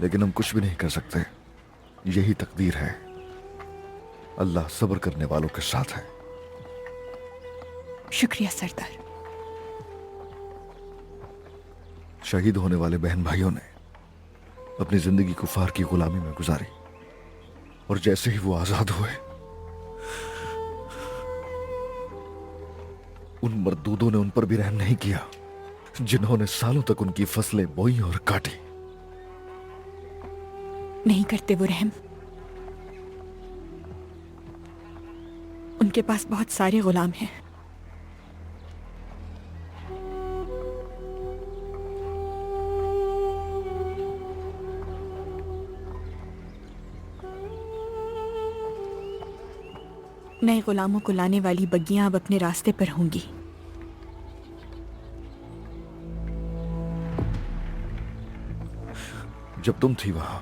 लेकिन हम कुछ भी नहीं कर सकते। यही तकदीर है। अल्लाह सब्र करने वालों के साथ है। शुक्रिया सरदार। शहीद होने वाले बहन भाइयों ने अपनी जिंदगी कुफार की गुलामी में गुजारी, और जैसे ही वो आजाद हुए, उन मरदूदों ने उन पर भी रहम नहीं किया जिन्होंने सालों तक उनकी फसलें बोई और काटी। नहीं करते वो रहम। उनके पास बहुत सारे गुलाम हैं। नए गुलामों को लाने वाली बग्गियां अब अपने रास्ते पर होंगी। जब तुम थी वहां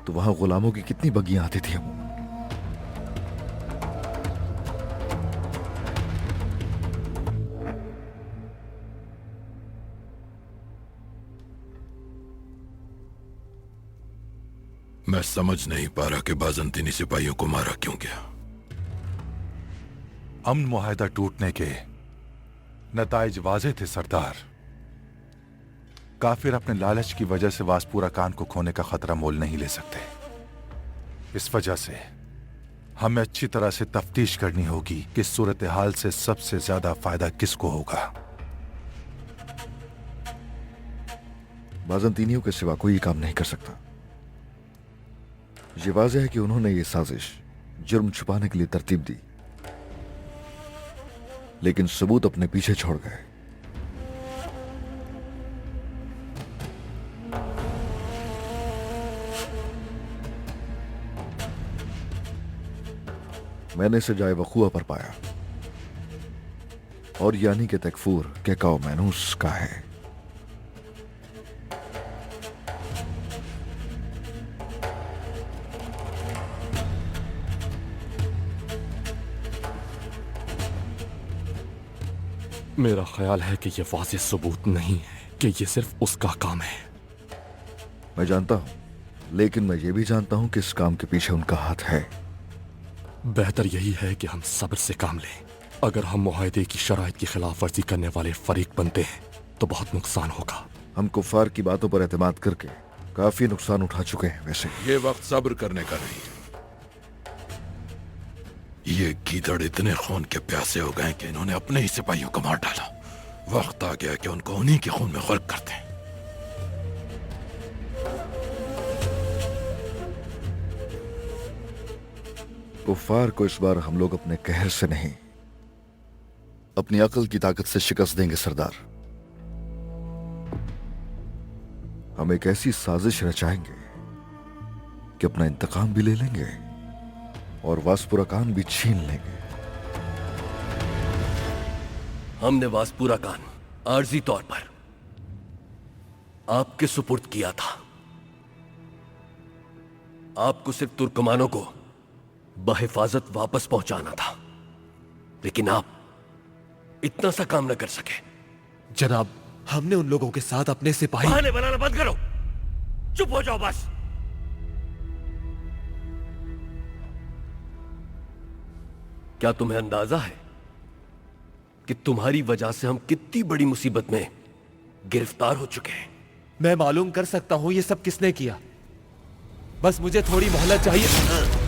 तो वहां गुलामों की कितनी बग्गियां आती थी। मैं समझ नहीं पा रहा कि बाजंतीनी सिपाहियों को मारा क्यों गया। अमन मुआहदा टूटने के नताइज वाज़ेह थे सरदार। काफिर अपने लालच की वजह से वासपूरा खान को खोने का खतरा मोल नहीं ले सकते। इस वजह से हमें अच्छी तरह से तफ्तीश करनी होगी कि सूरत हाल से सबसे ज्यादा फायदा किसको होगा। बाजंतीनियों के सिवा कोई काम नहीं कर सकता। ये वाज़ेह है कि उन्होंने ये साजिश जुर्म छुपाने के लिए तरतीब दी, लेकिन सबूत अपने पीछे छोड़ गए। मैंने इसे जाए वकूआ पर पाया, और यानी के तकफूर के काओ मैनूस का है। मेरा ख्याल है कि यह वाज़ेह सबूत नहीं है कि यह सिर्फ उसका काम है। मैं जानता हूं, लेकिन मैं ये भी जानता हूं कि इस काम के पीछे उनका हाथ है। बेहतर यही है कि हम सब्र से काम लें। अगर हम मुआहदे की शराइत की खिलाफ वर्जी करने वाले फरीक बनते हैं तो बहुत नुकसान होगा। हम कुफार की बातों पर एतमाद करके काफी नुकसान उठा चुके हैं। वैसे ये वक्त सब्र करने का नहीं। ये गीदड़ इतने खून के प्यासे हो गए कि इन्होंने अपने ही सिपाहियों को मार डाला। वक्त आ गया कि उनको उन्हीं के खून में गर्क करते हैं। कुफार को इस बार हम लोग अपने कहर से नहीं, अपनी अकल की ताकत से शिकस्त देंगे सरदार। हम एक ऐसी साजिश रचाएंगे कि अपना इंतकाम भी ले लेंगे और वासपुरा खान भी छीन लेंगे। हमने वासपुरा खान आर्जी तौर पर आपके सुपुर्द किया था। आपको सिर्फ तुर्कमानों को बहिफाजत वापस पहुंचाना था, लेकिन आप इतना सा काम न कर सके। जनाब, हमने उन लोगों के साथ अपने सिपाही। बहाने बनाना बंद करो, चुप हो जाओ बस। क्या तुम्हें अंदाजा है कि तुम्हारी वजह से हम कितनी बड़ी मुसीबत में गिरफ्तार हो चुके हैं? मैं मालूम कर सकता हूं ये सब किसने किया। बस मुझे थोड़ी मोहलत चाहिए।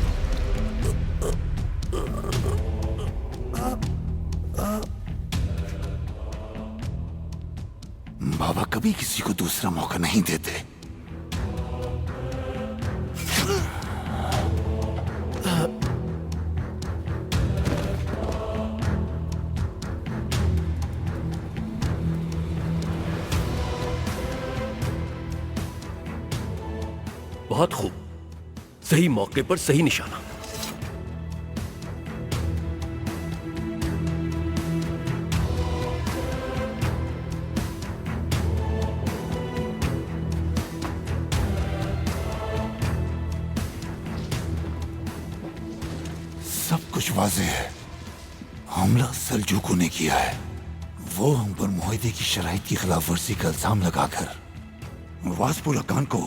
बाबा कभी किसी को दूसरा मौका नहीं देते। बहुत खूब, सही मौके पर सही निशाना। सब कुछ वाज़ेह है। हमला सल्जूकों ने किया है। वो हम पर मुआहदे की शराइत की खिलाफ वर्जी का इल्जाम लगाकर वासपुरा खान को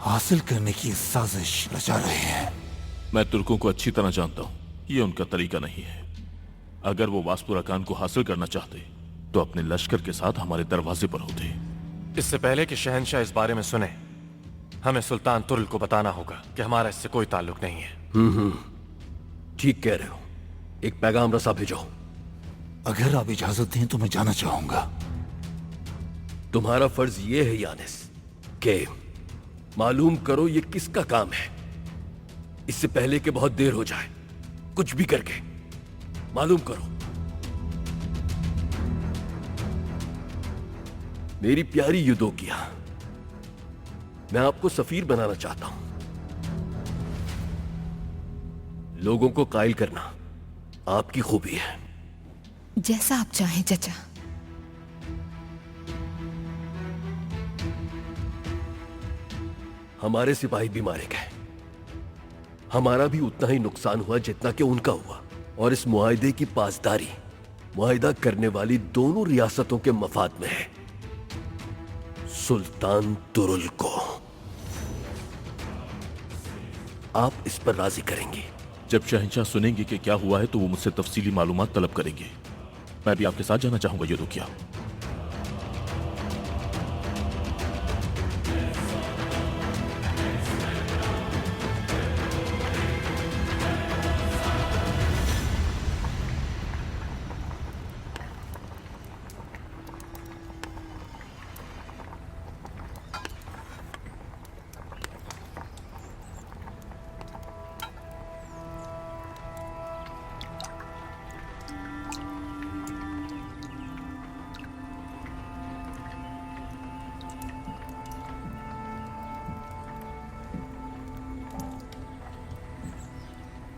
हासिल करने की साजिश रचा रहे हैं। मैं तुर्कों को अच्छी तरह जानता हूं, ये उनका तरीका नहीं है। अगर वो वास्पुराकान को हासिल करना चाहते तो अपने लश्कर के साथ हमारे दरवाजे पर होते। इससे पहले कि शहंशाह इस बारे में सुने, हमें सुल्तान तुरुल को बताना होगा कि हमारा इससे कोई ताल्लुक नहीं है। ठीक कह रहे हो। एक पैगाम रसा भेजो। अगर आप इजाजत दें तो मैं जाना चाहूंगा। तुम्हारा फर्ज ये है यानिस कि मालूम करो ये किसका काम है, इससे पहले कि बहुत देर हो जाए। कुछ भी करके मालूम करो। मेरी प्यारी यूदोकिया, मैं आपको सफीर बनाना चाहता हूं। लोगों को कायल करना आपकी खूबी है। जैसा आप चाहें चचा। हमारे सिपाही भी मारे गए, हमारा भी उतना ही नुकसान हुआ जितना कि उनका हुआ, और इस मुआहिदे की पासदारी मुआहिदा करने वाली दोनों रियासतों के मफाद में है। सुल्तान तुरुल को आप इस पर राजी करेंगे? जब शहंशाह सुनेंगे कि क्या हुआ है तो वो मुझसे तफसीली मालूमात तलब करेंगे। मैं भी आपके साथ जाना चाहूंगा यूदोकिया।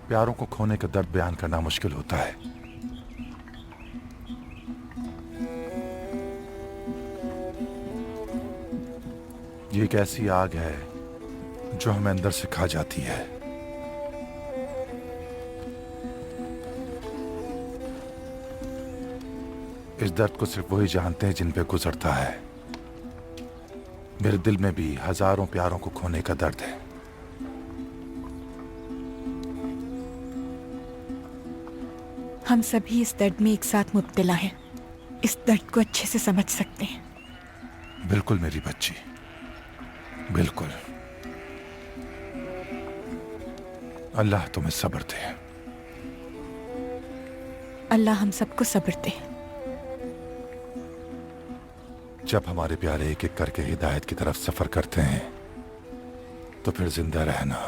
प्यारों को खोने का दर्द बयान करना मुश्किल होता है। ये एक ऐसी आग है जो हमें अंदर से खा जाती है। इस दर्द को सिर्फ वही जानते हैं जिन पे गुजरता है। मेरे दिल में भी हजारों प्यारों को खोने का दर्द है। हम सभी इस दर्द में एक साथ मुब्तला हैं। इस दर्द को अच्छे से समझ सकते हैं। बिल्कुल मेरी बच्ची, बिल्कुल। अल्लाह तुम्हें सब्र दे। अल्लाह हम सबको सब्र दे। जब हमारे प्यारे एक एक करके हिदायत की तरफ सफर करते हैं तो फिर जिंदा रहना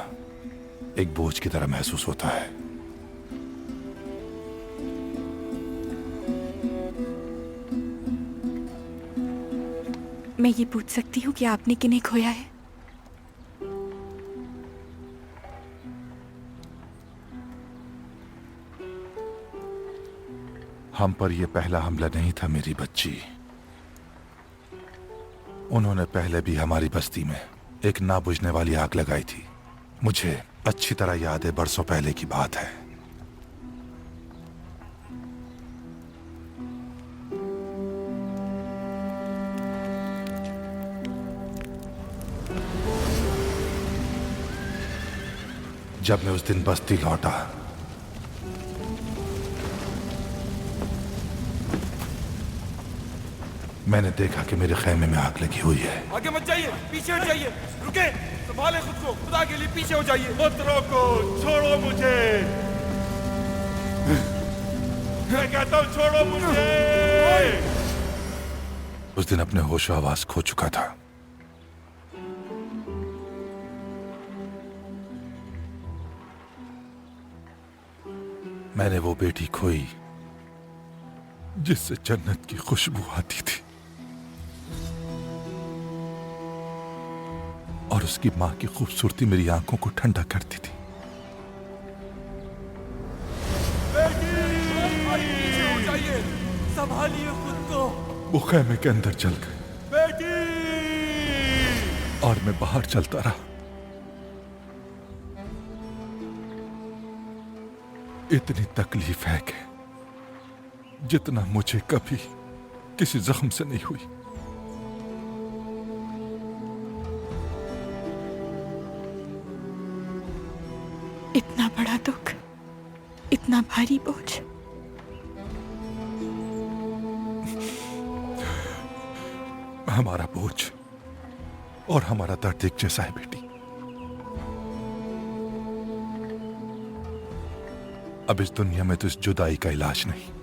एक बोझ की तरह महसूस होता है। मैं ये पूछ सकती हूँ कि आपने किन्हें खोया है? हम पर यह पहला हमला नहीं था मेरी बच्ची। उन्होंने पहले भी हमारी बस्ती में एक ना बुझने वाली आग लगाई थी। मुझे अच्छी तरह याद है, बरसों पहले की बात है। जब मैं उस दिन बस्ती लौटा मैंने देखा कि मेरे खैमे में आग लगी हुई है। आगे मत जाइए, पीछे हट जाइए। रुके, संभाले खुद को, खुदा के लिए पीछे हो जाइए। मत रोको, छोड़ो मुझे। मैं कहता हूँ छोड़ो मुझे। उस दिन अपने होश आवाज खो चुका था। मैंने वो बेटी खोई जिससे जन्नत की खुशबू आती थी, और उसकी मां की खूबसूरती मेरी आंखों को ठंडा करती थी। पीछे हो जाइए, संभालिए खुद को। वो खैमे के अंदर चल गए बेटी! और मैं बाहर चलता रहा। इतनी तकलीफ है कि जितना मुझे कभी किसी जख्म से नहीं हुई। इतना बड़ा दुख, इतना भारी बोझ। हमारा बोझ और हमारा दर्द एक जैसा है बेटी। अब इस दुनिया में तो इस जुदाई का इलाज नहीं।